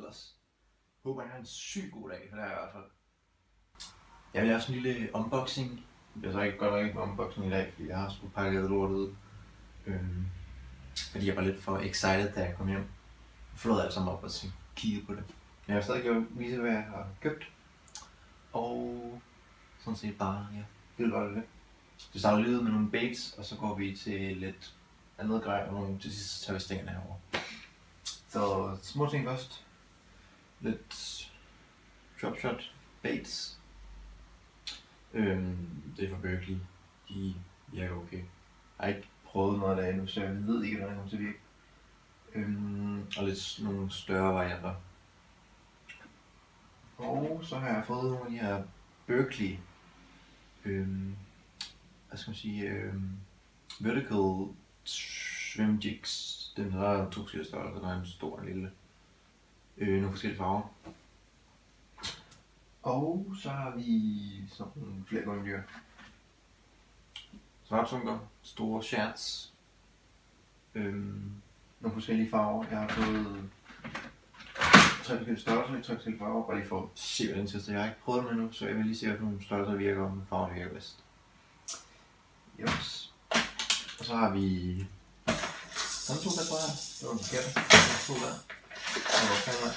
ellers håber jeg har en syg god dag, for det har jeg i hvert fald. Jeg vil lave sådan en lille unboxing. Det bliver så ikke godt nok ikke en unboxing i dag, fordi jeg har sgu pakket lortet ud. Fordi jeg var lidt for excited, da jeg kom hjem. Jeg flåede alt sammen op og kiggede på det. Men jeg vil stadig gerne vise, hvad jeg har købt. Og sådan set bare, ja, det var det. Vi starter lige ud med nogle baits, og så går vi til lidt andet grej, og nogle til sidst tager vi stængerne herovre. Så små ting først. Lidt dropshot baits. Det er fra Berkeley. De virker okay. Jeg har ikke prøvet noget af det endnu, så jeg ved ikke, hvordan det kommer til at virke. Og lidt nogle større varianter. Og så har jeg fået nogle af de her Berkeley hvad skal man sige, vertical swim jigs. Den har 2 forskellige størrelser, der er en stor og en lille. Nogle forskellige farver. Og så har vi sådan flere gummidyr. Svartsunker, store shirts. Nogle forskellige farver. Jeg har fået 3 forskellige størrelser i 3 forskellige farver, bare lige for at se, hvordan det tester. Jeg har ikke prøvet dem endnu, så jeg vil lige se, hvad nogle størrelser virker, og farver virker bedst. Yes. Og så har vi sådan 2 tror jeg. Det var en forkert. 2 der. Og sådan der.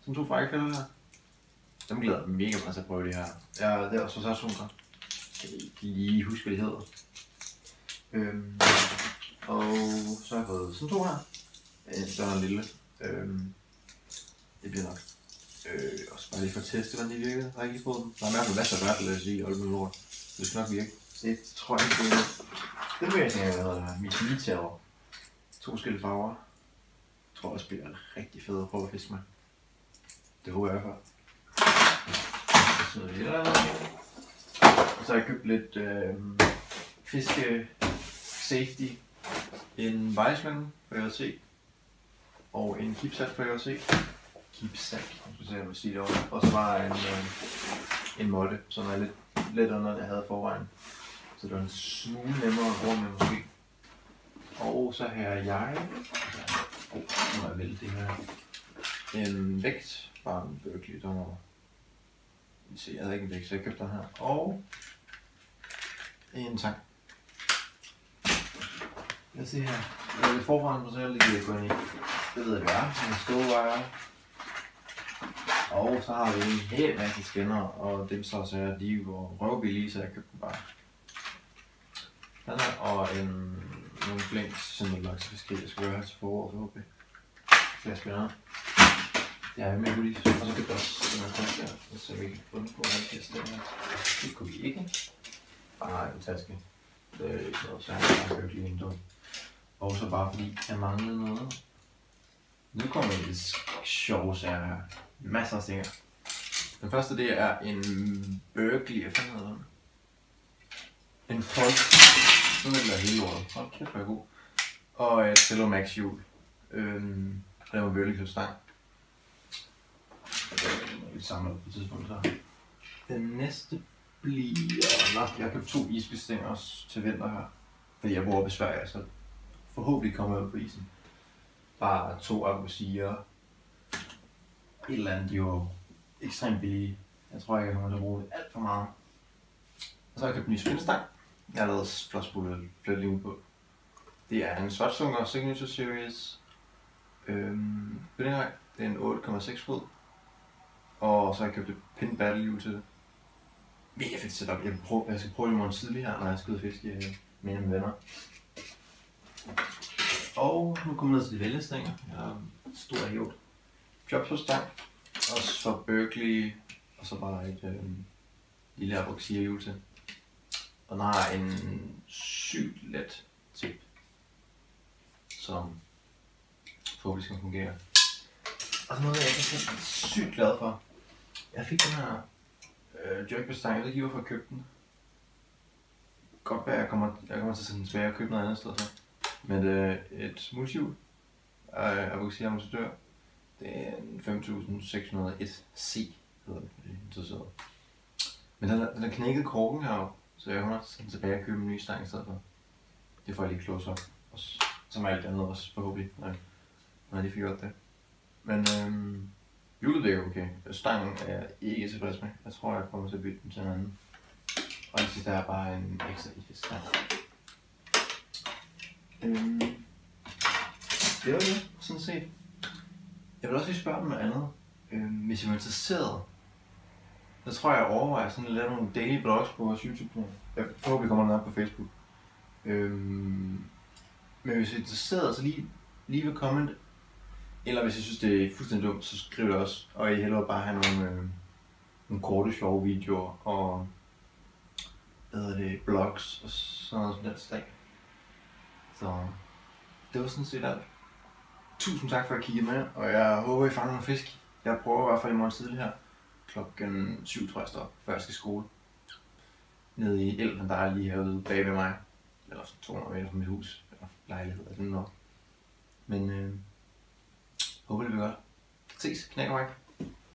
Sådan 2 frækkefælder her. Dem glæder jeg mega meget til at prøve det her. Ja, det er også svartsunker. Jeg kan ikke lige huske, hvad de hedder. Og så har jeg fået sådan 2 her. En større og en lille. Det bliver nok. Også bare lige for at teste, hvordan de virker. Jeg har ikke lige fået dem. Der er i hvert fald masser af værtel, lad os sige, og lort. Det skal nok virke. Det tror jeg ikke, det vil jeg tænke, hvad hedder Mitteliter. 2 forskellige farver. Jeg tror også bliver rigtig fedt at prøve at fiske med. Det håber jeg i hvert fald. Og så har jeg købt lidt fiske safety. En vejslange for JC. Og en kipsat for JC. Kipsat, hvis jeg vil sige det over. Og så var en måtte, som er lidt under, det jeg havde forvejen. Så det var en smule nemmere at gå med måske. Og så har jeg... nu må jeg vælge det her. En vægt. Bare en Berkeley, der var... Jeg havde ikke en vægt, så jeg købte den her. Og... en tang. Lad os se her. Jeg vil forfra så jeg lige gå ind i. Det ved jeg, hvad er. En stålvejer. Og så har vi en helt masse skinner, og dem så er de var røvbillige, så jeg købte dem bare. Den her, og nogle blinks, simpelthen laksefiske, jeg skal gøre her til foråret forhåbentlig. Flere skinner. Ja, jeg er med lige. Og så købte jeg også den her taske her, så vi kan få den på halvkæsten her. Det kunne vi ikke. Bare en taske. Det er ikke noget særligt, jeg har lige en dum. Og så bare fordi jeg manglede noget. Nu kommer vi lidt sjove sager her. Masser af stinger. Den første det er en Berkeley, hvad fanden hedder den? En Polk. Nu er hele lortet. Hold kæft, hvor er god. Og et Cello Max hjul. Den var Berkeley til stang. Det er lidt samlet på tidspunkt så. Den næste bliver... Jeg har købt 2 isbestænger også til vinter her. Fordi jeg bor oppe i Sverige, så forhåbentlig kommer jeg ud på isen. Bare 2 Aquasier. Et eller andet, de er jo ekstremt billige. Jeg tror ikke, jeg kommer til at bruge det alt for meget. Og så har jeg købt en ny spindstang. Jeg har lavet flosbullet flet lige ud på. Det er en Svartsunker Signature Series. Bindingrej. Det er en 8,6 fod. Og så har jeg købt et pin battle hjul til det. Mega fedt setup. Jeg skal prøve det i morgen tidlig her, når jeg skal ud og fiske med mine venner. Og nu kommer jeg ned til de vælgestænger. Jeg har en stor hjort. Dropshot-stang. Også for Berkeley. Og så bare et lille Aquasier-hjul til. Og den har en sygt let tip, som forhåbentlig skal fungere. Og så noget jeg er sygt glad for. Jeg fik den her jerkbestang, jeg ved ikke hvorfor jeg købte den. Godt være jeg kommer til at sende den tilbage og købe noget andet sted så. Men et multihjul af Aquasier Ambassadør. Det er en 5601C hedder den. Men den er knækket korken heroppe, så jeg kommer til tilbage og købe en ny stang i stedet for. Det får jeg lige close op. Og så med alt andet også forhåbentlig, når jeg når de fik gjort det. Men hjulet virker okay. Stangen er jeg ikke tilfreds med. Jeg tror, jeg kommer til at bytte den til en anden. Og det sidste er bare en ekstra IFS-stang. Det var det, sådan set. Jeg vil også lige spørge dem noget andet. Hvis I er interesseret, så tror jeg overvejer sådan at lave nogle daily vlogs på vores YouTube-kanal. Jeg håber, vi kommer op på Facebook. Men hvis I er interesseret, så lige ved comment. Eller hvis I synes, det er fuldstændig dumt, så skriv det også. Og I hellere bare have nogle korte, sjove videoer og blogs og sådan noget som den stak. Så det var sådan set alt. Tusind tak for at kigge med, og jeg håber, I fanger nogle fisk. Jeg prøver i hvert fald i morgen tidlig her. Klokken 7 tror jeg står, før jeg skal i skole. Nede i elven, der er lige herude bag ved mig. Eller 200 meter fra mit hus, eller lejlighed, eller sådan noget. Men håber det bliver godt. Ses, knæk og